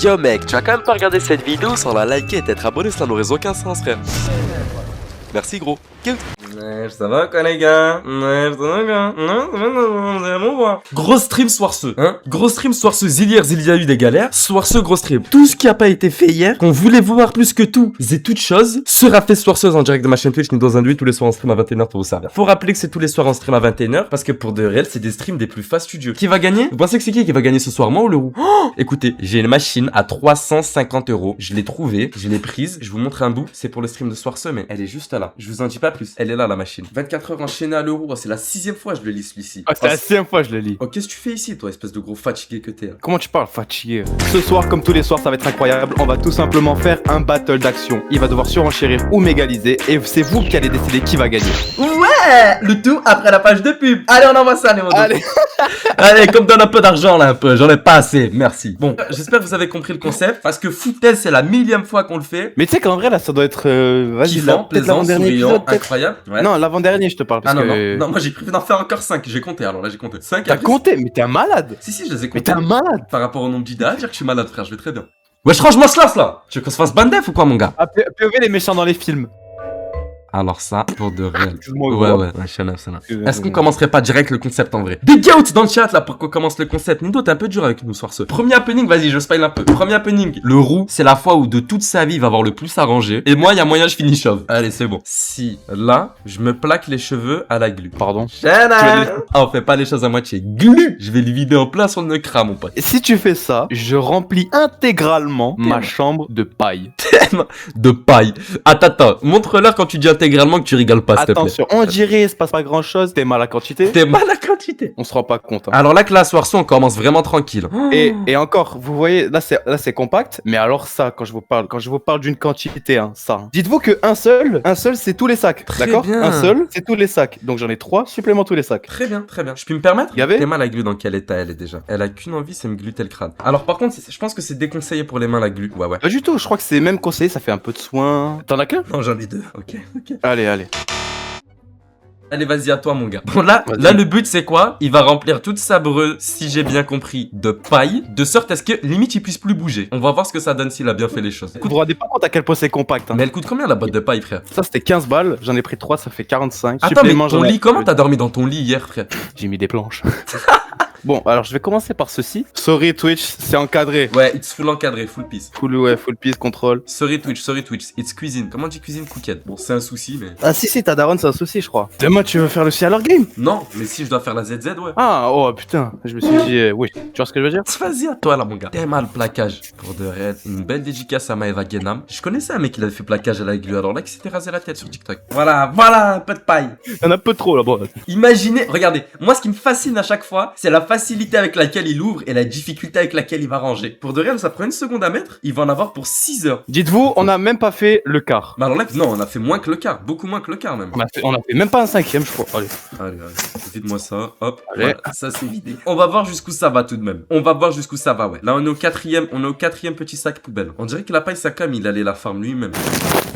Yo mec, tu vas quand même pas regarder cette vidéo sans la liker et t'être abonné, ça n'aurait aucun sens frère. Merci gros. Ça va quoi les gars? Ça va quoi? Vous allez me voir. Gros stream soirceux, hein? Gros stream soirceux, hier il y a eu des galères. Soirceux, gros stream. Tout ce qui a pas été fait hier, qu'on voulait voir plus que tout et toutes choses, sera fait soirceuse en direct de ma chaîne Twitch, Nido Indui, tous les soirs en stream à 21h pour vous servir. Faut rappeler que c'est tous les soirs en stream à 21h, parce que pour de réel, c'est des streams des plus fastidieux. Qui va gagner? Vous pensez que c'est qui va gagner ce soir, moi ou le roux? Écoutez, j'ai une machine à 350 €. Je l'ai trouvée, je l'ai prise, je vous montre un bout. C'est pour le stream de soirceux, mais elle est juste là. Je vous en dis pas plus. Elle est là, la machine. 24 heures enchaînée à l'euro. C'est la 6ème fois que je le lis celui-ci. Ah, c'est la 6ème fois que je le lis. Oh, qu'est-ce que tu fais ici, toi, espèce de gros fatigué que t'es là? Comment tu parles, fatigué? Ce soir, comme tous les soirs, ça va être incroyable. On va tout simplement faire un battle d'action. Il va devoir surenchérir ou mégaliser. Et c'est vous qui allez décider qui va gagner. Ouais, le tout après la page de pub. Allez, on envoie ça, les modos. Allez. Allez, comme donne un peu d'argent là, un peu. J'en ai pas assez, merci. Bon, j'espère que vous avez compris le concept. Parce que Footel, c'est la 1000ème fois qu'on le fait. Mais tu sais qu'en vrai, là, ça doit être. Vas-y, Kiffant, peut-être plaisant, l'avant-dernier souriant, épisode. peut-être. incroyable. Ouais. Non, l'avant-dernier, je te parle. Parce Ah non, que... non, moi j'ai prévu d'en faire encore 5. J'ai compté, alors là j'ai compté. 5 T'as compté, mais t'es un malade. Si, je les ai Mais comptés. t'es un malade. Par rapport au nombre d'idées, dire que je suis malade, frère, je vais très bien. Wesh, range-moi ce là. Tu veux qu'on se fasse bandef ou quoi, mon gars? Ah, POV les méchants dans les films. Alors ça, pour de réel. Excuse-moi, Ouais, je suis là. Excuse-moi. Est-ce qu'on commencerait pas direct le concept en vrai? Big out dans le chat là pour qu'on commence le concept. Nido, t'es un peu dur avec nous soir ce. Premier happening, vas-y, je spoil un peu. Premier happening, le roux, c'est la fois où de toute sa vie il va avoir le plus arrangé. Et moi, il y a moyen je finis chauve. Allez, c'est bon. Si là, je me plaque les cheveux à la glu. Pardon. Ah, on fait pas les choses à moitié. Glu, je vais lui vider en plein sur le crâne, mon pote. Et si tu fais ça, je remplis intégralement ma chambre de paille. De paille. Attends, montre-leur quand tu dis intégralement que tu rigoles pas, s'il te plaît. Attention, on dirait, il se passe pas grand chose, t'es mal à quantité. T'es mal à quantité. On se rend pas compte. Hein. Alors là que la soirée, on commence vraiment tranquille. Et encore, vous voyez, là c'est compact, mais alors ça, quand je vous parle d'une quantité, hein, ça. Dites-vous que un seul c'est tous les sacs, Très d'accord? bien. Un seul, c'est tous les sacs. Donc j'en ai 3, supplément tous les sacs. Très bien. Je puis me permettre? Gavé? Tes mains la glu dans quel état elle est déjà? Elle a qu'une envie, c'est me gluter le crâne. Alors par contre, je pense que c'est déconseillé pour les mains la glu. Ouais. Pas du tout, je crois que c'est même conseillé, ça fait un peu de soin. T'en as qu'un? Non, j'en ai 2. Ok. Allez. Allez, vas-y, à toi, mon gars. Bon, là, le but, c'est quoi? Il va remplir toute sa breu, si j'ai bien compris, de paille, de sorte à ce que, limite, il puisse plus bouger. On va voir ce que ça donne s'il a bien fait les choses. Vous vous rendez pas compte à quel point c'est compact. Hein. Mais elle coûte combien, la botte de paille, frère? Ça c'était 15 balles, j'en ai pris 3, ça fait 45. Attends, mais Supplément, ton j'en ai- lit, comment t'as dormi dans ton lit hier, frère? J'ai mis des planches. Bon, alors je vais commencer par ceci. Sorry Twitch, c'est encadré. Ouais, it's full encadré, full piece. Full piece, contrôle. Sorry Twitch, it's cuisine. Comment on dit cuisine cookette? Bon, c'est un souci, mais... Ah si, ta daronne c'est un souci je crois. Demain tu veux faire le Cialor Game? Non, mais si je dois faire la ZZ, ouais. Ah, oh putain, je me suis dit, oui, tu vois ce que je veux dire? Vas-y à toi là mon gars. T'es mal plaquage. Pour de réel. Une belle dédicace à Maeva Genam. Je connaissais un mec qui avait fait plaquage à la glu alors là qui s'était rasé la tête sur TikTok. Voilà, un peu de paille. Y'en a un peu trop là, bon. Imaginez, regardez, moi ce qui me fascine à chaque fois, c'est la facilité avec laquelle il ouvre et la difficulté avec laquelle il va ranger. Pour de réel, ça prend une seconde à mettre, il va en avoir pour 6 heures. Dites-vous, on a même pas fait le quart. Mais alors là, non, on a fait moins que le quart, beaucoup moins que le quart même. On a fait même pas un cinquième je crois. Allez. Allez, vide-moi ça, hop, Allez. voilà, ça c'est vidé. On va voir jusqu'où ça va tout de même. On va voir jusqu'où ça va, ouais. Là on est au quatrième petit sac poubelle. On dirait que la paille ça comme il allait la farm lui-même.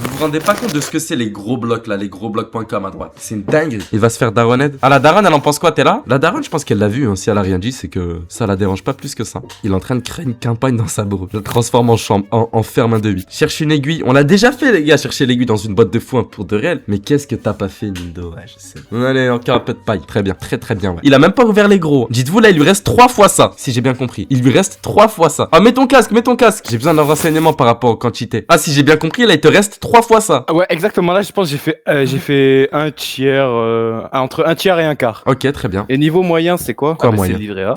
Vous vous rendez pas compte de ce que c'est les gros blocs là, les grosblocs.com à droite. C'est une dinguerie. Il va se faire daroned. Ah la daronne elle en pense quoi, t'es là? La daronne je pense qu'elle l'a vu, hein. Si elle a rien dit c'est que ça la dérange pas plus que ça. Il est en train de créer une campagne dans sa bro. Je le transforme en chambre, en ferme 1 de 8. Cherche une aiguille. On l'a déjà fait les gars, chercher l'aiguille dans une boîte de foin pour de réel. Mais qu'est-ce que t'as pas fait Nindo? Ouais je sais. Allez encore un peu de paille. Très bien, très bien ouais. Il a même pas ouvert les gros. Dites-vous là il lui reste 3 fois ça. Si j'ai bien compris. Il lui reste 3 fois ça. Ah mets ton casque. J'ai besoin d'un renseignement par rapport aux quantités. Ah si j'ai bien compris là il te reste 3 fois ça. Ouais exactement là je pense que j'ai fait un tiers, entre un tiers et un quart. Ok très bien. Et niveau moyen c'est quoi? Quoi, bah, moyen? C'est le livret A.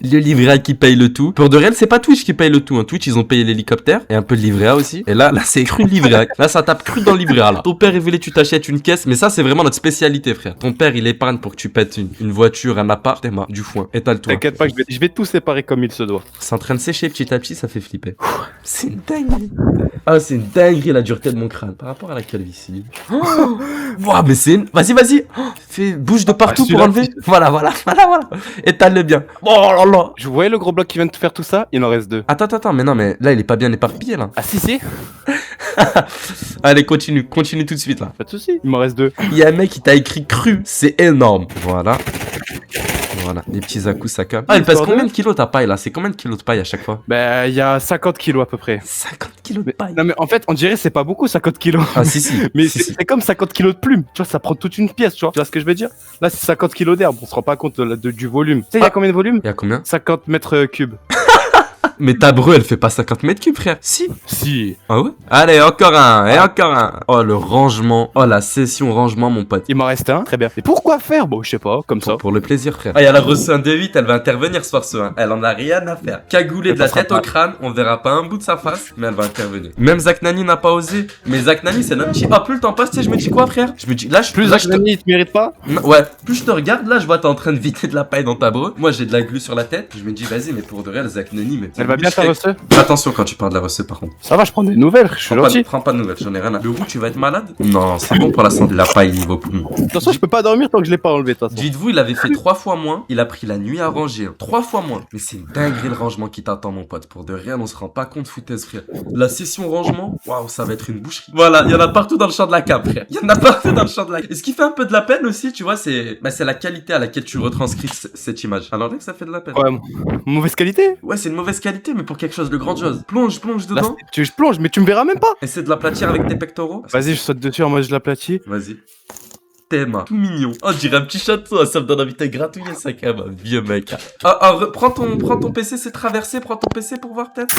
Le livret A qui paye le tout. Pour de réel, c'est pas Twitch qui paye le tout. Hein. Twitch, ils ont payé l'hélicoptère et un peu le livret A aussi. Et là c'est cru le livret A. Là, ça tape cru dans le livret A. Là. Ton père, il voulait que tu t'achètes une caisse, mais ça, c'est vraiment notre spécialité, frère. Ton père, il épargne pour que tu pètes une voiture, un appart, t'es marre, du foin. Étale-toi. T'inquiète pas, je vais tout séparer comme il se doit. C'est en train de sécher petit à petit, ça fait flipper. C'est une dinguerie. Ah, c'est une dinguerie la dureté de mon crâne par rapport à la calvitie. Oh wow, mais c'est une... Vas-y. Oh, fais bouge de partout pour enlever. Voilà. Étale-le bien. Oh là là. Je voyais le gros bloc qui vient de faire tout ça, il en reste 2. Attends, mais non, mais là, il est pas bien éparpillé, là. Ah si. Allez, continue tout de suite, là. Pas de soucis, il m'en reste 2. Il y a un mec qui t'a écrit cru, c'est énorme. Voilà. Voilà, les petits à-coups, ça comme. Ah, elle pèse combien de kilos ta paille là? C'est combien de kilos de paille à chaque fois? Bah, il y a 50 kilos à peu près. 50 kilos de paille. Non, mais en fait, on dirait c'est pas beaucoup 50 kilos. Ah, si, si. Mais si, si. c'est comme 50 kilos de plumes. Tu vois, ça prend toute une pièce, tu vois. Tu vois ce que je veux dire? Là, c'est 50 kilos d'herbe. On se rend pas compte du volume. Tu sais, il y a combien de volume? Il y a combien? 50 mètres cubes. Mais ta breu, elle fait pas 50 mètres cubes, frère. Si. Si. Ah ouais? Allez, encore un, et encore un. Oh, le rangement. Oh, la session rangement, mon pote. Il m'en reste un. Très bien. Et pourquoi faire? Bon, je sais pas, comme ça. Pour le plaisir, frère. Ah, elle a reçu un D8, elle va intervenir ce soir, ce 1. Elle en a rien à faire. Cagoulée de la tête au crâne, on verra pas un bout de sa face, mais elle va intervenir. Même Zach Nani n'a pas osé. Mais Zach Nani, c'est notre petit. Ah, plus le temps passe, tu sais, je me dis quoi, frère? Je me dis, là, je Plus là, je te... il te mérite pas? Non, ouais, plus je te regarde, là, je vois t'es en train de vider de la paille dans ta breu. Moi, j'ai de la glu sur la tête. Je me dis, vas-y, mais pour de réel, Zach Nani, mais. Elle va bien ta recette? Attention quand tu parles de la recette, par contre. Ça va, je prends des nouvelles, je suis gentil. Prends pas de nouvelles, j'en ai rien à. Le roux, tu vas être malade? Non, c'est bon pour la santé de la paille niveau poumon. De toute façon, je peux pas dormir tant que je l'ai pas enlevé, de toute façon. Dites-vous, il avait fait 3 fois moins. Il a pris la nuit à ranger. 3 fois moins. Mais c'est une dinguerie le rangement qui t'attend, mon pote. Pour de rien, on se rend pas compte, foutaise, frère. La session rangement, waouh, ça va être une boucherie. Voilà, il y en a partout dans le champ de la cave, frère. Il y en a partout dans le champ de la cave. Et ce qui fait un peu de la peine aussi, tu vois, c'est la qualité à laquelle tu retranscris cette image. Alors là, que ça fait de la peine. Ouais, mauvaise qualité? Ouais, c'est une mauvaise qualité, mais pour quelque chose de grandiose. Plonge Là, dedans. je plonge, mais tu me verras même pas. Essaie de l'aplatir avec tes pectoraux. Vas-y, je saute dessus en mode je l'aplatis. Vas-y. Théma. Tout mignon. Oh, je dirais un petit chat de toi, ça me donne envie de te gratouiller ça quand même, vieux mec. Prends ton PC, c'est traversé, prends ton PC pour voir peut-être.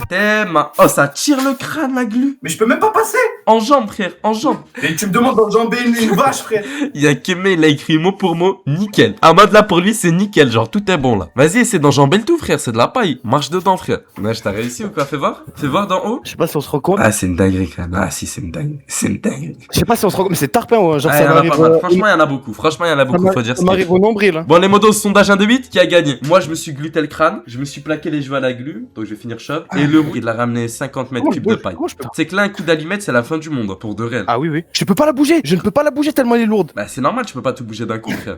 Théma. Oh, ça tire le crâne, la glu. Mais je peux même pas passer. En jambe, frère, en jambe. Et tu me demandes d'enjamber une vache, frère. Il y a Kémé, il a écrit mot pour mot, nickel. En mode là, pour lui, c'est nickel, genre tout est bon là. Vas-y, essaie d'enjamber le tout, frère, c'est de la paille. Marche dedans, frère. Ouais, je t'ai réussi ou quoi? Fais voir d'en haut. Je sais pas si on se rend compte. Ah, c'est une dinguerie quand même. Ah, si, c'est une dinguerie. C'est une dinguerie. Je sais pas si on se rend compte, mais c'est tarpin ou genre Ah, ça y en a m'arrive. pas mal. Franchement, il y en a beaucoup. Franchement, il y en a beaucoup, faut dire ce Ça m'arrive au nombril. Hein. Bon, les modos, sondage 1 de 8, qui a gagné? Moi, je me suis gluté le crâne, je me suis plaqué les joues à la glu, donc je vais finir chauve. Et le roux, il a ramené 50 mètres cubes de paille. C'est que là, un coup d'allumette, c'est la fin du monde, pour de réel. Ah oui, oui. Je peux pas la bouger. Je ne peux pas la bouger tellement elle est lourde. Bah, c'est normal, tu peux pas tout bouger d'un coup, frère.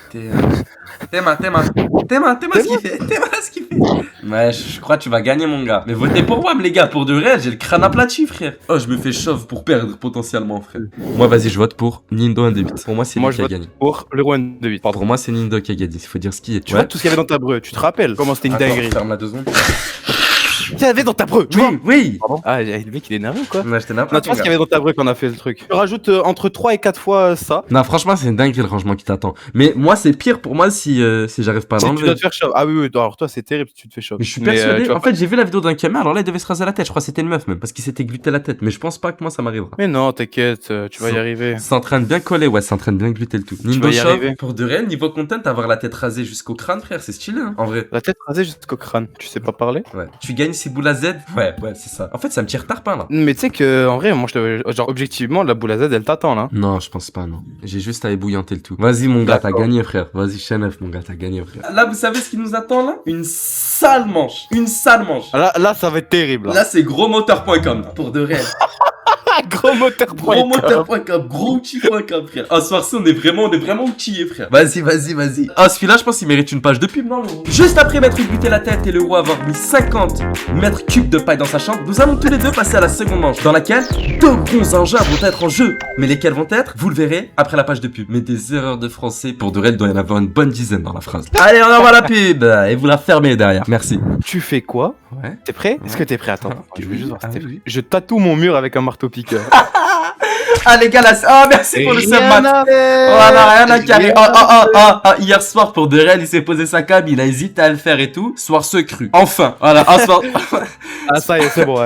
Théma, ce qu'il fait. Ouais, je crois que tu vas gagner, mon gars. Mais votez pour moi, les gars, pour de réel, j'ai le crâne aplati, frère. Oh, je me fais chauve pour perdre, potentiellement, frère. Moi, vas-y, je vote pour Nindo 1 de 8. Pour moi, c'est lui qui a gagné. Pour le roi de 8. Pour moi, c'est Nindo qui a gagné, il faut dire ce qui est. Tu vois tout ce qu'il y avait dans ta breu, tu te rappelles comment c'était une dinguerie. Ferme-la 2 secondes. Il y avait dans ta breu, tu vois. Oui. Pardon. Ah, le mec il est énervé ou quoi? Ouais, j'étais Non, n'importe tu vois ce qu'il y avait dans ta breu qu'on a fait le truc. Tu rajoutes entre 3 et 4 fois ça. Non, franchement, c'est une dinguerie le rangement qui t'attend. Mais moi, c'est pire pour moi si j'arrive pas à Tu l'enlever. dois te faire chauve. Ah oui, oui, alors toi c'est terrible si tu te fais chauve. Mais je suis persuadé. tu vois En fait, j'ai vu la vidéo d'un caméra, alors là, il devait se raser la tête. Je crois que c'était une meuf même, parce qu'il s'était gluté la tête. Mais je pense pas que moi, ça m'arrivera. Mais non, t'inquiète, tu vas y arriver. C'est en train de bien coller, ouais, c'est en train de bien gluter le tout. Nindo vas y Shop, arriver. pour de réel, niveau content, avoir la tête rasée jusqu'au crâne, frère, c'est stylé, hein, en vrai. La tête rasée jusqu'au crâne, tu sais pas parler? Ouais. Tu gagnes ces boules à Z? Ouais, c'est ça. En fait, ça me tire tarpin, là. Mais tu sais que en vrai, moi genre objectivement, la boule à Z elle t'attend là. Non, je pense pas, non. J'ai juste à ébouillanter le tout. Vas-y, mon gars, t'as gagné, frère. Vas-y, Chenef, mon gars, t'as gagné, frère. Là, vous savez ce qui nous attend, là? Une sale manche. Une sale manche. Là ça va être terrible. Là, c'est grosmoteur.com, pour de réel. Grosmoteur.com. Grououtil.com, frère. Ah, ce soir-ci, on est vraiment outillés, frère. Vas-y. Ah, celui-là, je pense qu'il mérite une page de pub, non, le roux? Juste après m'être buté la tête et le roux avoir mis 50 mètres cubes de paille dans sa chambre, nous allons tous les deux passer à la seconde manche, dans laquelle 2 gros engins vont être en jeu. Mais lesquels vont être? Vous le verrez après la page de pub. Mais des erreurs de français, pour de réel, il doit y en avoir une bonne dizaine dans la phrase. Allez, on envoie la pub et vous la fermez derrière. Merci. Tu fais quoi? Ouais. T'es prêt? Est-ce que t'es prêt? Attends, je veux oui. juste voir si Ah t'es oui. prêt. Je tatoue mon mur avec un marteau piqueur. Ah, les gars, là, merci pour le sub, Matt. Voilà, rien à carrer. Hier soir, pour de réel, il s'est posé sa cam, il a hésité à le faire et tout. Soir ce cru. Enfin, voilà, un soir. Ah ça y est, c'est bon,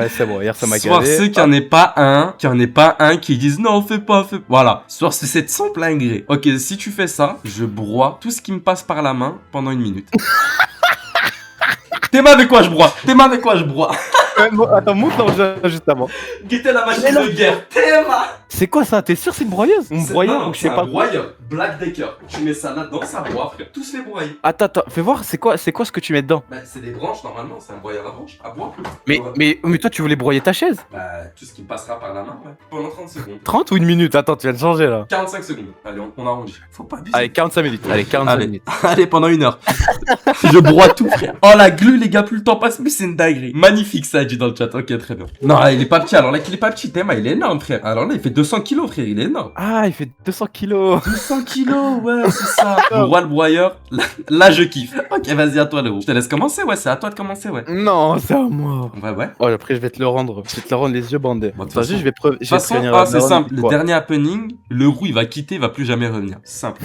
hier ça m'a Soir gavé. ce qu'il n'y en ait pas un qui dise non, fais pas. Voilà. Soir ce, c'est de son plein gré. Ok, si tu fais ça, je broie tout ce qui me passe par la main pendant 1 minute. Tes mains avec quoi je broie? Attends, monte l'engin juste avant. Guettez la machine de guerre. Tes mains. C'est quoi ça? T'es sûr c'est une broyeuse? Une broyeur ou je sais pas. Un broyeur. Black Decker. Tu mets ça là-dedans, ça broie, frère. Tous les broyer. Attends, fais voir, c'est quoi ce que tu mets dedans? Bah, c'est des branches normalement, c'est un broyeur à branches, à bois. Mais toi tu voulais broyer ta chaise? Bah, tout ce qui me passera par la main, ouais. Pendant 30 secondes. 30 ou 1 minute? Attends, tu viens de changer là. 45 secondes. Allez, on arrondit. Faut pas abuser. Allez, 45 minutes. Allez, 45 minutes. Allez, pendant 1 heure. Je broie tout, frère. Oh, la glu, les gars, plus le temps passe, plus c'est une dinguerie. Magnifique, ça, dit dans le chat. Ok, très bien. Non, il est pas petit. Alors là, qu'il est pas petit, Théma, il est énorme, frère. Alors là, il fait 200 kilos, frère. Il est énorme. Ah, il fait 200 kilos. 200 kilos, ouais, c'est ça. Le roi le broyeur. Là, je kiffe. Ok, vas-y, à toi, le Je te laisse commencer, ouais. C'est à toi de commencer, ouais. Non, c'est à moi. Ouais. Oh, après, je vais te le rendre. Je vais te le rendre les yeux bandés. Bon, de toute Vas-y, façon- je vais De toute façon, prévenir la c'est daronne. simple. Le Quoi dernier happening, le roux, il va quitter, il va plus jamais revenir. Simple.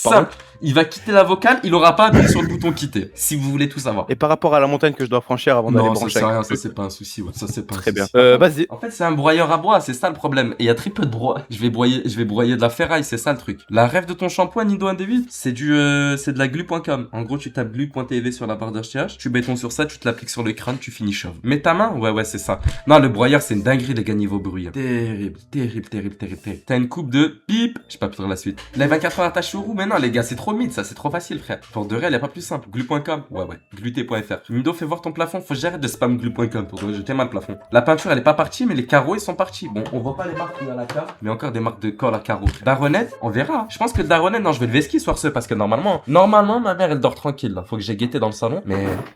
Pardon Simple. Il va quitter la vocale, il aura pas appuyé sur le bouton quitter. Si vous voulez tout savoir. Et par rapport à la montagne que je dois franchir avant d'aller Non, ça brancher. c'est rien, ça c'est pas un souci, ouais. Ça c'est pas un Très bien. souci. Vas-y. En fait, c'est un broyeur à bois, c'est ça le problème. Et il y a très peu de bois. Je vais broyer de la ferraille, c'est ça le truc. La rêve de ton shampoing Nido 1D8, c'est de la glu.com. En gros, tu tapes glu.tv sur la barre de recherche, tu béton sur ça, tu te l'appliques sur le crâne, tu finis chauve. Mets ta main, ouais, c'est ça. Non, le broyeur, c'est une dinguerie, les gars, niveau bruit. Terrible. T'as une coupe de bip. Je sais pas plus la suite. Les 24 heures attachées au roux, mais non, les gars, c'est trop mythe, ça, c'est trop facile, frère. Pour de réel, y a pas plus simple. Glu.com, ouais. Gluté.fr. Mido, fais voir ton plafond, faut que j'arrête de spam glu.com pour jeter mal le plafond. La peinture, elle est pas partie, mais les carreaux, ils sont partis. Bon, on voit pas les marques à la carte, mais encore des marques de colle à carreaux. Daronette, on verra. Je pense que Daronette, non, je vais le vesquer soir ce, parce que normalement, ma mère, elle dort tranquille, là. Faut que j'ai guetté dans le salon,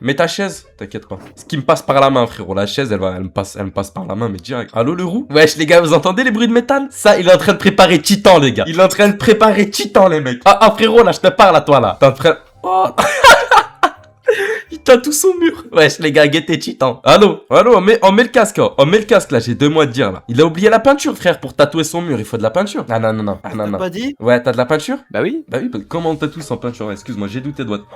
mais ta chaise, t'inquiète pas. Ce qui me passe par la main, frérot, la chaise, elle me passe par la main, mais direct. Allô, le roux? Wesh, les gars, vous entendez les bruits de métal? Ça, il est en train de préparer Titan, les gars. Il est en train de préparer Titan, les mecs. Ah, frérot, là, je te parle à toi, là. T'es en train... Oh. Il tatoue son mur. Wesh, les gars, guettez Titan. Allô, on met le casque, hein. On met le casque, là, j'ai 2 mois de dire, là. Il a oublié la peinture, frère, pour tatouer son mur. Il faut de la peinture. Ah, non. T'as pas dit? Ouais, t'as de la peinture? Bah oui. Comment on tatoue sans peinture? Excuse-moi, j'ai douté de votre...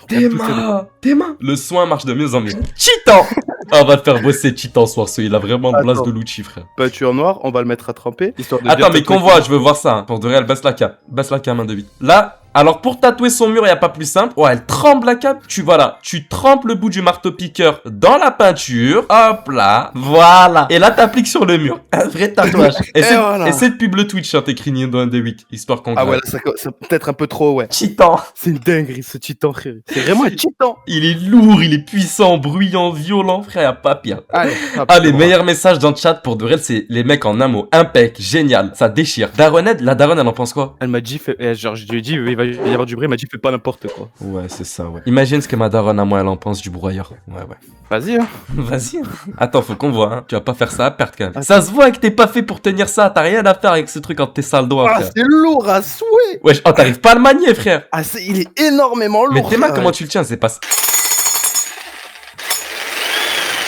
tes mains. Le soin marche de mieux en mieux. Titan. On va te faire bosser Titan soir ce. Il a vraiment le place Attends. de Lucci, frère. Peinture noire, on va le mettre à tremper. Histoire de Attends, bien mais qu'on tatouer. voit, je veux voir ça. Hein. Pour de réel, baisse la cape, main de 8. Là, alors pour tatouer son mur, il a pas plus simple. Ouais, elle trempe la cape. Tu trempes le bout du marteau-piqueur dans la peinture. Hop là, voilà. Et là, t'appliques sur le mur. Un vrai tatouage. Voilà. Essaie de pub le Twitch, hein, t'écris Nido 1D8, histoire qu'on Ah ouais, gratte. là, ça peut-être un peu trop, ouais. Titan. C'est une dinguerie, ce titan, frère. C'est vraiment un titan. Il est lourd, il est puissant, bruyant, violent, frère, y'a pas pire. Allez, hop, Ah, les on va. meilleurs messages dans le chat pour de réel, c'est les mecs en un mot. Impec, génial, ça déchire. Daronette, la daronne, elle en pense quoi? Elle m'a dit, genre, je lui ai dit, il va y avoir du bruit, elle m'a dit, fais pas n'importe quoi. Ouais, c'est ça, ouais. Imagine ce que ma daronne à moi, elle en pense du broyeur. Ouais. Vas-y, hein. Vas-y. Attends, faut qu'on voit, hein. Tu vas pas faire ça à perte, quand même. Ça se voit que t'es pas fait pour tenir ça. T'as rien à faire avec ce truc entre tes sales doigts, Ah, frère. c'est lourd à souhait. Wesh, oh, t'arrives pas à le manier, frère. Ah, il est énormément lourd. Mais tes mains, frère. comment tu le tiens? C'est pas...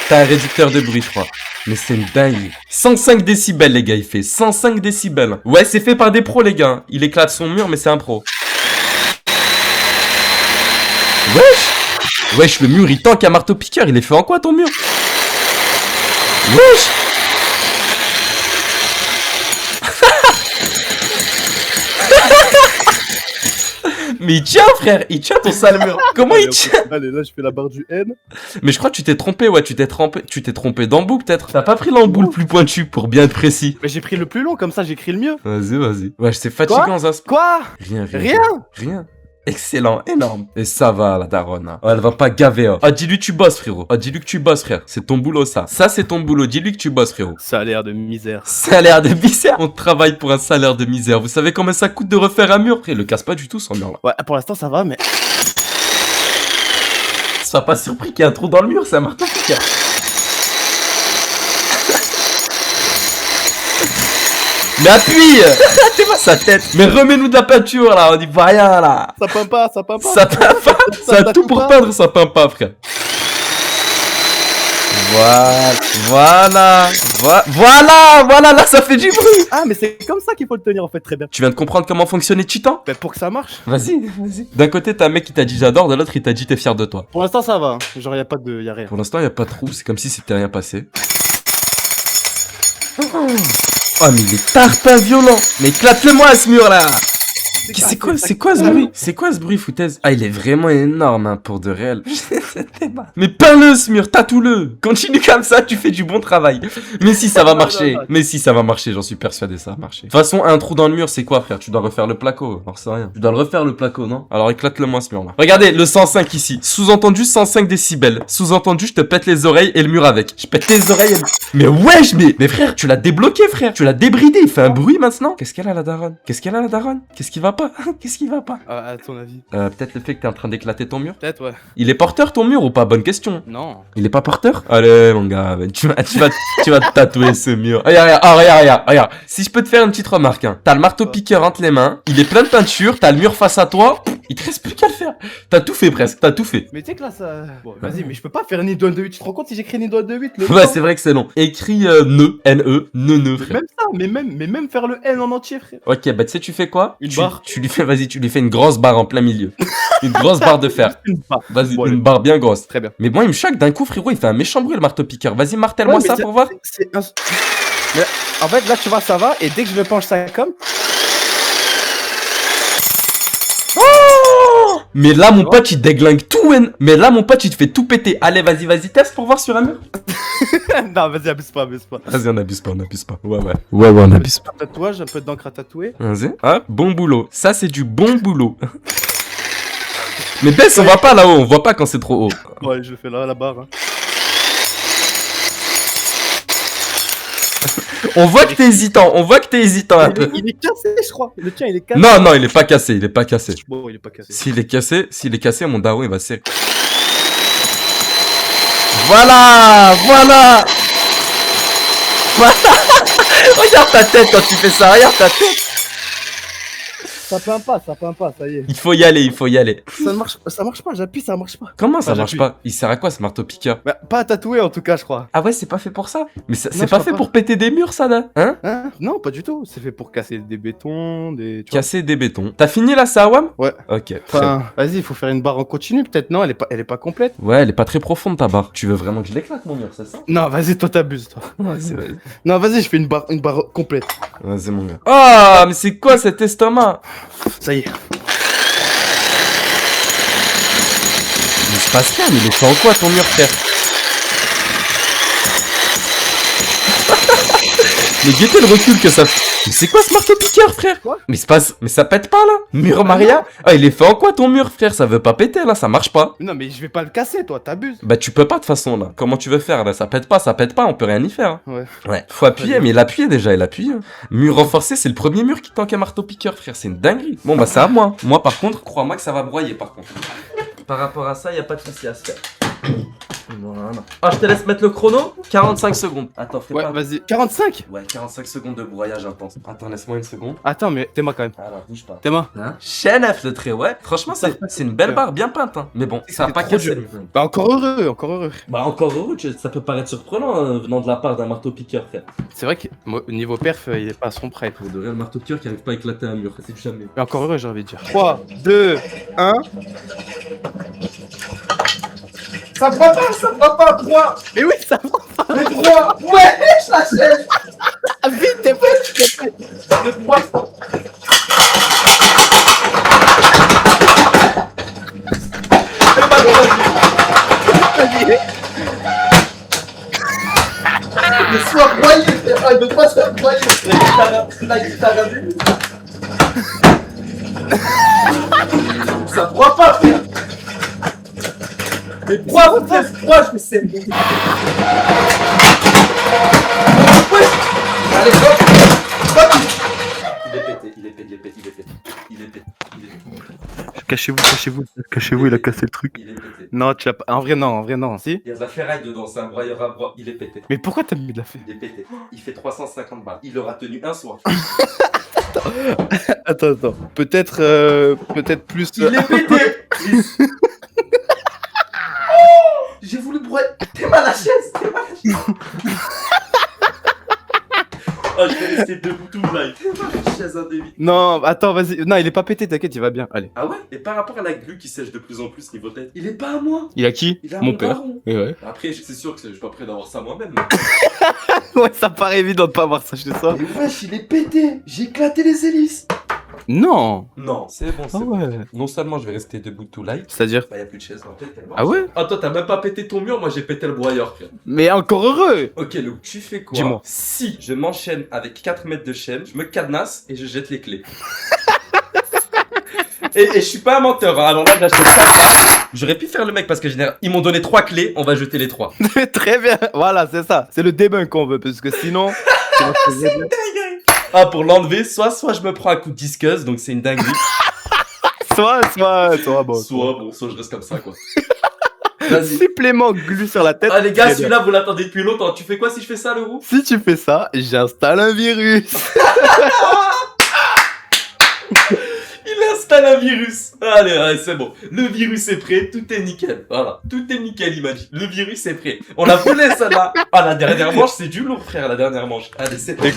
T'as un réducteur de bruit, je crois. Mais c'est une dingue. 105 décibels, les gars, il fait 105 décibels. Ouais, c'est fait par des pros, les gars. Il éclate son mur, mais c'est un pro. Wesh, le mur, il tanque à marteau-piqueur. Il est fait en quoi, ton mur? Wesh. Mais il tient, frère. Il tient ton sale mur. Comment il tient? Allez, là, je fais la barre du N. Mais je crois que tu t'es trompé, ouais, tu t'es trompé d'embout peut-être. T'as pas pris l'embout le plus pointu pour bien être précis. Mais j'ai pris le plus long, comme ça, j'écris le mieux. Vas-y. Ouais, c'est fatigant ça. Quoi? Rien. Excellent, énorme. Et ça va, la daronne. Hein. Oh, elle va pas gaver. Hein. Ah, dis-lui que tu bosses, frérot. Ah, dis-lui que tu bosses, frère. C'est ton boulot, ça. Ça, c'est ton boulot. Dis-lui que tu bosses, frérot. Salaire de misère. Salaire de misère. On travaille pour un salaire de misère. Vous savez combien ça coûte de refaire un mur? Frère, le casse pas du tout, son mur, là. Ouais, pour l'instant, ça va, mais. Sois pas surpris qu'il y a un trou dans le mur, c'est un marteau-piqueur. Mais appuie. T'es pas sa tête. Mais remets-nous de la peinture, là. On y voit rien, là. Ça peint pas. Ça peint pas. Ça a tout pour peindre, ça peint pas, frère. Voilà, là, ça fait du bruit. Ah, mais c'est comme ça qu'il faut le tenir, en fait, très bien. Tu viens de comprendre comment fonctionnait Titan? Mais pour que ça marche. Vas-y. D'un côté, t'as un mec qui t'a dit j'adore, de l'autre, il t'a dit t'es fier de toi. Pour l'instant, ça va. Genre, y a rien. Pour l'instant, y a pas de trou, c'est comme si c'était rien passé. Oh, mais il est tarpin violent. Mais éclate-le-moi, ce mur-là. C'est quoi ce bruit, foutaise? Ah, il est vraiment énorme, hein, pour de réel. Mais peins-le, ce mur, tatoue-le. Continue comme ça, tu fais du bon travail. Mais si, ça va marcher. Mais si, ça va marcher, j'en suis persuadé, ça va marcher. De toute façon, un trou dans le mur, c'est quoi, frère? Tu dois refaire le placo. Alors, c'est rien. Tu dois le refaire, le placo, non? Alors, éclate-le-moi, ce mur-là. Regardez, le 105 ici. Sous-entendu, 105 décibels. Sous-entendu, je te pète les oreilles et le mur avec. Je pète tes oreilles et... Mais wesh, mais frère, tu l'as débloqué, frère. Tu l'as débridé. Il fait un bruit maintenant. Qu'est-ce qu'elle a, la daronne? Qu'est-ce qui va pas? Qu'est-ce qui va pas? À ton avis. Peut-être le fait que t'es en train d'éclater ton mur. Peut-être, ouais. Il est porteur ton mur ou pas? Bonne question. Non. Il est pas porteur? Allez, mon gars, tu vas te tatouer ce mur. Regarde. Si je peux te faire une petite remarque, hein. T'as le marteau-piqueur entre les mains, il est plein de peinture, t'as le mur face à toi, il te reste plus qu'à le faire. T'as tout fait presque, t'as tout fait. Mais tu sais que là, ça. Bon, vas-y, mais je peux pas faire Nido 2.8. Tu te rends compte si j'écris Nido 2.8 Ouais, c'est vrai que c'est long. Écris ne, frère. Même ça, mais même faire le N en entier, frère. Ok, bah tu sais, tu fais quoi? Une barre. Tu lui fais, vas-y, tu lui fais une grosse barre en plein milieu. Une grosse barre de fer. Une barre. Vas-y, Bon, une allez. barre bien grosse. Très bien. Mais bon, il me choque d'un coup, frérot, il fait un méchant bruit le marteau-piqueur. Vas-y, martèle-moi Ouais, mais ça pour voir. c'est un... Mais en fait, là, tu vois, ça va, et dès que je le penche ça comme. Mais là, mon pote, il déglingue tout, hein. Mais là, mon pote, il te fait tout péter. Allez, vas-y, teste pour voir sur un mur. Non, vas-y, abuse pas. Vas-y, on abuse pas. Ouais, on abuse pas. Un tatouage, un peu d'encre à tatouer. Vas-y. Ah, bon boulot. Ça, c'est du bon boulot. Mais baisse, on voit pas là-haut. On voit pas quand c'est trop haut. Ouais, je le fais là, la barre. Hein. On voit que t'es hésitant un peu. Il est cassé, je crois. Le tien, il est cassé. Non, il est pas cassé, Bon, il est pas cassé. S'il est cassé, mon daron, il va serrer. Voilà. Regarde ta tête quand tu fais ça, regarde ta tête. Ça peint pas, ça y est. Il faut y aller. Ça marche pas, j'appuie, ça marche pas. Comment ça Ah, marche j'appuie. pas? Il sert à quoi ce marteau-piqueur? Bah, pas à tatouer en tout cas, je crois. Ah ouais, c'est pas fait pour ça. Mais c'est Non, pas je crois fait pas. pour péter des murs, ça, là? Hein? Hein? Non, pas du tout. C'est fait pour casser des bétons, des. Tu vois. Casser des bétons. T'as fini là, ça, Awam? Ouais. Ok. très Enfin, vas-y, il faut faire une barre en continu, peut-être. Non, elle est pas complète. Ouais, elle est pas très profonde ta barre. Tu veux vraiment que je l'éclate, mon mur, c'est ça? Non, vas-y, toi t'abuses, toi. Ouais, c'est vrai. Non, vas-y, je fais une barre complète. Vas-y, mon gars. Ah, mais c'est quoi cet estomac? Ça y est. Il se passe rien, mais il est fait en quoi ton mur, frère? Mais guettez le recul que ça fait. Mais c'est quoi ce marteau-piqueur, frère? Quoi? Mais ça pète pas, là? Mur Maria? Ah, il est fait en quoi ton mur, frère? Ça veut pas péter, là, ça marche pas. Non, mais je vais pas le casser, toi, t'abuses. Bah, tu peux pas, de toute façon, là. Comment tu veux faire, là? Ça pète pas, on peut rien y faire. Hein. Ouais. Ouais. Faut appuyer, mais il appuie déjà, il appuie. Hein. Mur renforcé, c'est le premier mur qui tank un marteau-piqueur, frère. C'est une dinguerie. Bon, bah, c'est à moi. Moi, par contre, crois-moi que ça va broyer, par contre. Par rapport à ça, y a pas de souci à se faire. Voilà. Ah, je te laisse mettre le chrono. 45 secondes. Attends, fais Ouais, pas. vas-y. 45? Ouais, 45 secondes de broyage intense. Attends, laisse-moi une seconde. Attends, mais t'es moi quand même. Alors, bouge pas. T'es moi. Hein? Chef le trait, ouais. Franchement, c'est une belle barre bien peinte. Hein. Mais bon, ça a C'est pas trop cassé. dur. Bah, encore heureux. Bah, encore heureux, ça peut paraître surprenant venant de la part d'un marteau-piqueur, frère. C'est vrai que moi, au niveau perf, il est pas à son prêt. Pour de vrai, le marteau-piqueur qui arrive pas à éclater un mur, c'est jamais. Mais encore heureux, j'ai envie de dire. 3, 2, 1. Ça prend pas, 3. Mais oui, ça va. Mais 3. Ouais, je l'achète. Vite, t'es prêt. Le 3. Mais sois broyé, frère. Il veut pas se faire broyer. T'as vu? Ça broie pas, frère. Mais broie, frère, broie, je me sais. Allez, hop. Il est pété. Cachez-vous, il a cassé le truc. Il est pété. Non, tu l'as pas. En vrai, non, si. Il y a de la ferraille dedans, c'est un broyeur à broie. Il est pété. Mais pourquoi t'as mis de la fée? Il est pété. Il fait 350 balles. Il aura tenu un soir. Attends. Peut-être plus. Il est pété. J'ai voulu broyer. T'es mal à la chaise. Oh, je vais rester debout tout le live. Chaise indébile. Non, attends, vas-y. Non, il est pas pété, t'inquiète, il va bien. Allez. Ah ouais? Et par rapport à la glu qui sèche de plus en plus niveau tête, il est pas à moi. Il a qui? Il a Mon père. daron. Et ouais. Après, c'est sûr que je suis pas prêt d'avoir ça moi-même. Ouais, ça paraît évident de pas avoir ça chez soi. Mais wesh, il est pété. J'ai éclaté les hélices. Non. Non, c'est bon, c'est Ah bon. ouais. Non seulement je vais rester debout tout live, C'est-à-dire? bah y a plus de chaise, en fait, elle marche. Ah ouais? Ah toi t'as même pas pété ton mur, moi j'ai pété le broyeur, frère. Mais encore heureux. Ok Lou, tu fais quoi? Dis-moi. Si je m'enchaîne avec 4 mètres de chaîne, je me cadenasse et je jette les clés. et je suis pas un menteur, hein. Alors là j'achète ça. J'aurais pu faire le mec parce que ils m'ont donné 3 clés, on va jeter les 3. Très bien. Voilà, c'est ça. C'est le debunk qu'on veut, parce que sinon. Ah pour l'enlever, soit je me prends un coup de disqueuse, donc c'est une dinguerie. soit bon. Soit je reste comme ça quoi. Vas-y. Supplément glu sur la tête. Ah les gars, Très bien. celui-là vous l'attendez depuis longtemps. Tu fais quoi si je fais ça, le roux? Si tu fais ça, j'installe un virus. Il installe un virus. Allez, c'est bon. Le virus est prêt, tout est nickel. Voilà, tout est nickel, il m'a dit. Le virus est prêt. On a volé ça là. Ah, la dernière manche, c'est du lourd, frère, la dernière manche. Allez, c'est parti.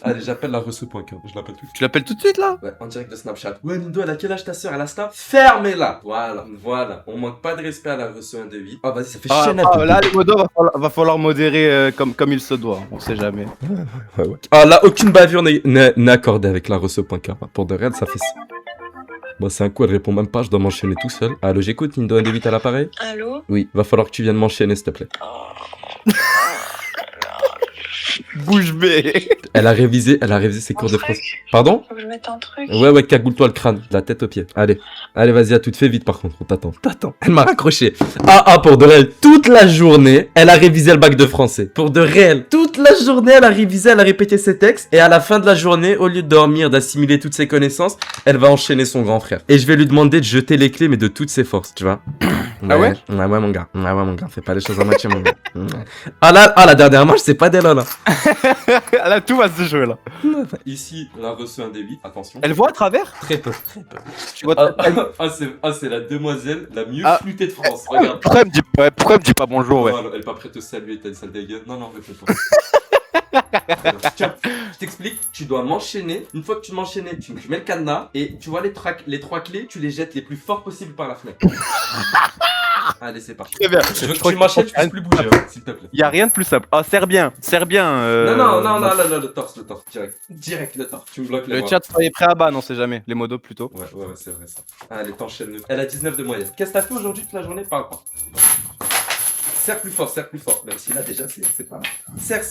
Allez, j'appelle la reçu.com. Je l'appelle tout de suite. Tu l'appelles tout de suite là? Ouais, en direct de Snapchat. Ouais, Nindo, elle a quel âge ta soeur? Elle a Snap? Fermez-la. Voilà. On manque pas de respect à la reçu un devis. Ah, vas-y, ça fait chier. Là, les modos, va falloir modérer comme il se doit. On sait jamais. Ah, là, aucune bavure n'est accordée avec la reçu.com. Pour de réel, ça fait ça. Bon, c'est un coup, elle répond même pas, je dois m'enchaîner tout seul. Allô, j'écoute, Nindo, un débit à l'appareil? Allô? Oui, va falloir que tu viennes m'enchaîner, s'il te plaît. Bouche bée. Elle a révisé ses cours de français. Pardon? Faut que je mette un truc. Ouais, cagoule-toi le crâne, la tête aux pieds. Allez, vas-y, à tout fait vite par contre, on t'attend. Elle m'a raccroché. Pour de réel, toute la journée, elle a révisé le bac de français. Pour de réel, toute la journée, elle a révisé, elle a répété ses textes. Et à la fin de la journée, au lieu de dormir, d'assimiler toutes ses connaissances, elle va enchaîner son grand frère. Et je vais lui demander de jeter les clés, mais de toutes ses forces, tu vois. Ah ouais? Ouais, mon gars. Fais pas les choses à moitié, mon gars. La dernière manche, c'est pas d'elle, là. Là, tout va se jouer là. Ici, on a reçu un débit, attention. Elle voit à travers? Très peu. Tu vois, C'est la demoiselle la mieux Ah. flûtée de France. Regarde. pourquoi elle me dit pas bonjour, ouais? Elle est pas prête à te saluer, t'as une sale dégueule. Non, répète pas. Tiens, je t'explique, tu dois m'enchaîner. Une fois que tu m'enchaînes, tu mets le cadenas et tu vois les trois clés, tu les jettes les plus fort possible par la fenêtre. Allez, c'est parti. Très bien. Je veux que tu m'enchaînes, tu puisses plus bouger, s'il te plaît. Y a rien de plus simple. Ah, serre bien. Non, le torse, direct, le torse. Tu me bloques les Le bras. chat, soyez prêt à ban, on sait jamais. Les modos plutôt. Ouais, c'est vrai ça. Allez, t'enchaînes. Elle a 19 de moyenne. Qu'est-ce que t'as fait aujourd'hui toute la journée? Parle pas. Serre plus fort. Même si là déjà c'est pas mal. Serre.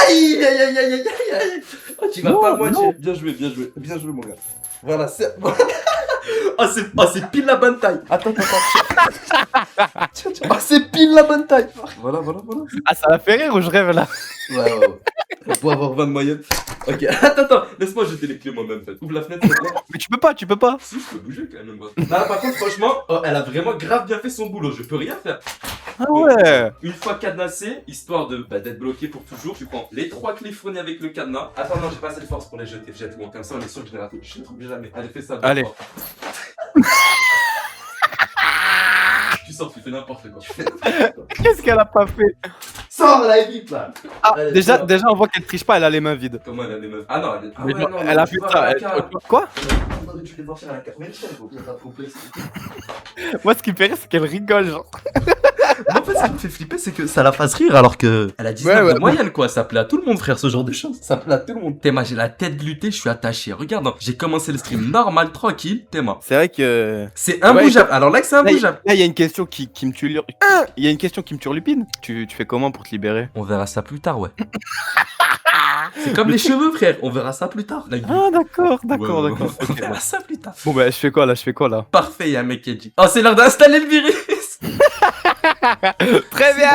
Aïe. Oh, tu vas pas à moitié. Bien joué, mon gars. Voilà, serre. C'est pile la bonne taille. Attends. Tiens. C'est pile la bonne taille. Voilà. Ah, ça va faire rire ou je rêve là? Ouais. On peut avoir 20 de moyenne. Ok, attends, laisse-moi jeter les clés moi-même. Ouvre la fenêtre, s'il te plaît. Mais tu peux pas. Si, je peux bouger quand même. Là, par contre, franchement, elle a vraiment grave bien fait son boulot. Je peux rien faire. Ah ouais. Une fois cadenassé, histoire d'être bloqué pour toujours, tu prends les 3 clés fournies avec le cadenas. Attends, non, j'ai pas assez de force pour les jeter. Jette-moi, comme ça, on est sûr que je les raté. Je les trouve jamais. Allez, fais ça. Allez. Tu sors, tu fais n'importe quoi. Qu'est-ce qu'elle a pas fait? Sors la vite là. Ah, Allez, déjà, sors. on voit qu'elle triche pas, elle a les mains vides. Comment elle a les meufs? Ah non, elle Mais ouais, non, elle a tu fait vois, ça. la carte. Quoi? Tu les sortir à la carte. Mais tiens, faut pas trop plaisir. Moi, ce qui me fait rire, c'est qu'elle rigole, genre. En fait, ce qui me fait flipper, c'est que ça la fasse rire alors que. Elle a 19 Ouais, de moyenne, quoi. Ça plaît à tout le monde, frère, ce genre de choses. Ça plaît à tout le monde. Théma, j'ai la tête glutée, je suis attaché. Regarde, hein, j'ai commencé le stream normal, tranquille. Théma. C'est vrai que. C'est imbougeable. Alors là, que c'est imbougeable. Là, il y a une question qui me tue. Il y a une question qui me turlupine. Tu fais comment pour te libérer? On verra ça plus tard, ouais. C'est comme les cheveux, frère. On verra ça plus tard. Ah, d'accord. On Ok, verra ça plus tard. bon, bah, je fais quoi là? Parfait, il y a un mec qui a dit. Oh, c'est l'heure d'installer le virus. Très bien.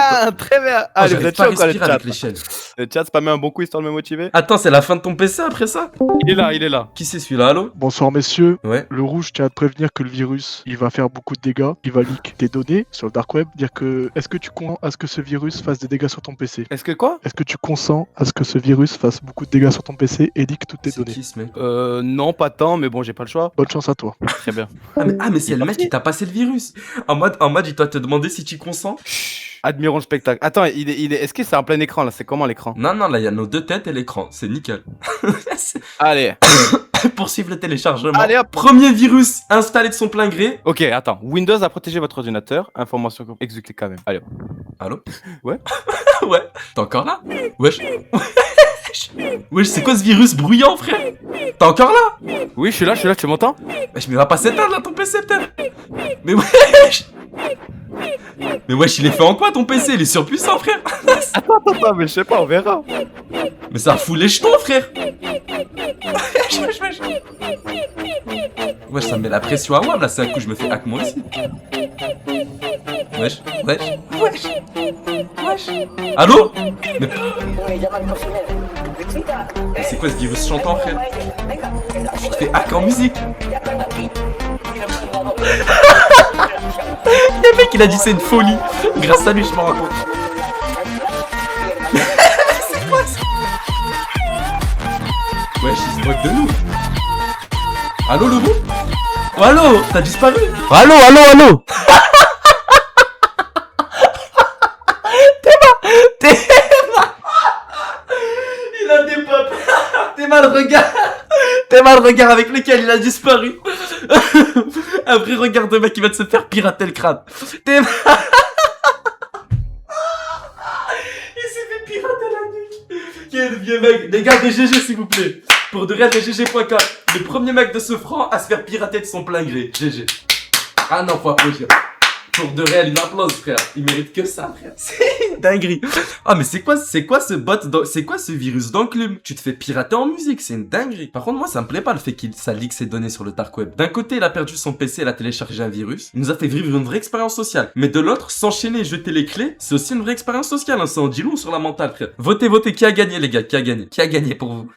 Allez, vous j'arrive êtes pas à chaud quoi, le respirer chat? avec l'échelle. Le chat, c'est pas mis un bon coup histoire de me motiver? Attends, c'est la fin de ton PC après ça? Il est là. Qui c'est celui-là, allô? Bonsoir messieurs, Ouais. le rouge tient à te prévenir que le virus, il va faire beaucoup de dégâts, il va leak tes données sur le dark web, dire que est-ce que tu consens à ce que ce virus fasse des dégâts sur ton PC? Est-ce que quoi? Est-ce que tu consens à ce que ce virus fasse beaucoup de dégâts sur ton PC et leak toutes tes C'est données? qui ce mec? Non, pas tant, mais bon, j'ai pas le choix. Bonne chance à toi. Très bien. Mais c'est le mec qui t'a passé le virus. En mode, il doit te demander si tu consens. Chut, admirons le spectacle. Attends, est-ce que c'est en plein écran là? C'est comment l'écran? Non, là, il y a nos 2 têtes et l'écran. C'est nickel. Allez. Poursuivre le téléchargement. Allez hop. Premier virus installé de son plein gré. Ok, attends. Windows a protégé votre ordinateur. Information exécutée quand même. Allez. Allô? Ouais. Ouais. T'es encore là? Wesh. Wesh, c'est quoi ce virus bruyant, frère? T'es encore là? Oui, je suis là, tu m'entends? Wesh, mais va pas s'éteindre là ton PC peut-être. Mais wesh. Mais wesh, il est fait en quoi ton PC? Il est surpuissant, frère. Attends, mais je sais pas, on verra. Mais ça fout les jetons, frère. Wesh, ça me met la pression à WAM là, c'est un coup, je me fais hack moi aussi. Wesh. Allô? Mais c'est quoi ce virus chantant, frère? Tu te fais hack en musique. Le mec, il a dit c'est une folie. Grâce à lui, je m'en rends compte. C'est quoi ça? Wesh, il se moque de nous. Allô, Lobo? Oh, allô? T'as disparu? Allô, allô, allô. Il a des pop. T'es mal regard. T'es mal regard avec lequel il a disparu. Un vrai regard de mec qui va se faire pirater le crâne. T'es mal... Il s'est fait pirater la nuque. Quel vieux mec. Les gars de GG s'il vous plaît. Pour de réel de GG.com. Le premier mec de ce franc à se faire pirater de son plein gré. GG. Ah non, faut applaudir. Pour de réel, une applause, frère. Il mérite que ça, frère. C'est une dinguerie. Ah, mais c'est quoi ce bot, c'est quoi ce virus d'enclume? Tu te fais pirater en musique, c'est une dinguerie. Par contre, moi, ça me plaît pas le fait ça leak ses données sur le dark web. D'un côté, il a perdu son PC, il a téléchargé un virus. Il nous a fait vivre une vraie expérience sociale. Mais de l'autre, s'enchaîner et jeter les clés, c'est aussi une vraie expérience sociale. Hein. Ça en dit long sur la mentale, frère. Votez, votez. Qui a gagné, les gars? Qui a gagné? Qui a gagné pour vous?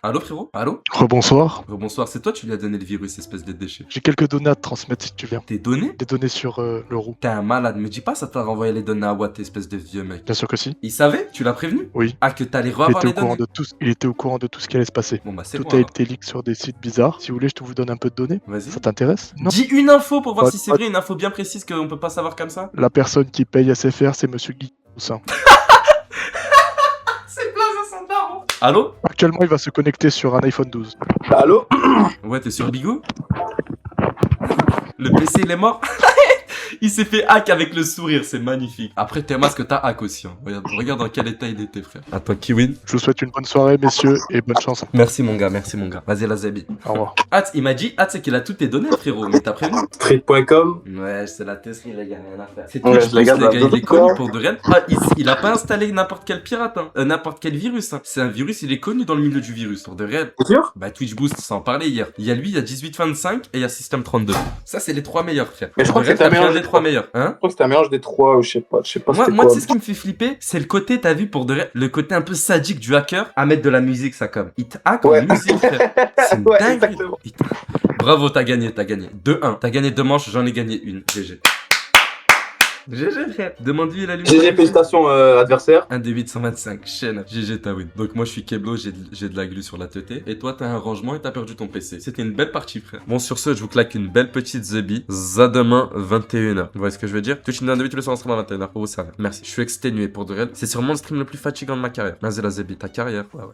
Allô, frérot? Allô? Rebonsoir. Bonsoir, c'est toi, tu lui as donné le virus, espèce de déchet. J'ai quelques données à te transmettre si tu viens. Tes données? Des données sur le roux. T'es un malade, me dis pas ça t'a renvoyé les données à Watt, espèce de vieux mec. Bien sûr que si. Il savait? Tu l'as prévenu? Oui. Ah, que t'allais Il revoir était, les au courant données? de tout, il était au courant de tout ce qui allait se passer. Bon bah c'est Tout bon a alors. été leak sur des sites bizarres. Si vous voulez, je te vous donne un peu de données. Vas-y. Ça t'intéresse? Non. Dis une info pour voir Pas- si c'est pas- vrai, une info bien précise qu'on peut pas savoir comme ça. La personne qui paye SFR, c'est Monsieur Guy Toussaint. C'est place à son daron. Allô? Actuellement, il va se connecter sur un iPhone 12. Allô? Ouais, t'es sur Bigo? Le PC il est mort? Il s'est fait hack avec le sourire, c'est magnifique. Après, tes masques, t'as hack aussi. Hein. Regarde dans quel état il était, frère. À toi, Kiwin. Je vous souhaite une bonne soirée, messieurs, et bonne chance. Merci, mon gars, merci, mon gars. Vas-y, la Zabi. Au revoir. Hâte, il m'a dit, Hâte, c'est qu'il a toutes tes données, frérot. Mais t'as prévenu? Street.com. Ouais, c'est la Tesla, les gars, rien à faire. C'est Ouais, Twitch je la Boost, garde les gars, là. il est connu pour de rien. Ah, il a pas installé n'importe quel pirate, hein. N'importe quel virus, hein. C'est un virus, il est connu dans le milieu du virus, pour de réel. T'es sûr? Bah, Twitch Boost, ça en parlait hier. Il y a lui, il y a 1825 et il y a System 32. Ça, c'est les trois meilleurs, frère. Mais je crois De que réel, c'est un t'as pris mélange des des trois trois. meilleurs, hein. Je crois que c'était un mélange des trois, ou je sais pas Moi, c'était moi quoi. tu sais ce qui me fait flipper, c'est le côté, t'as vu, pour de réel, le côté un peu sadique du hacker à mettre de la musique, ça comme. Il te hack Ouais. en musique, frère. C'est une Ouais, dinguerie. exactement. Putain. Bravo, t'as gagné, 2-1. T'as gagné 2 manches, j'en ai gagné une. GG. GG, frère. Demande-lui la lumière. GG, félicitations, adversaire. 1 des 825, chaîne. GG, t'as win. Donc moi je suis Keblo, j'ai de la glu sur la teuté. Et toi t'as un rangement et t'as perdu ton PC. C'était une belle partie, frère. Bon, sur ce, je vous claque une belle petite Zebi. À demain, 21h. Vous voyez ce que je veux dire? Twitch une vidéo tous les soirs en stream à 21h pour vous servir. Merci. Je suis exténué pour de réel. C'est sûrement le stream le plus fatigant de ma carrière. Vas-y la Zebi, ta carrière. Ouais, ouais.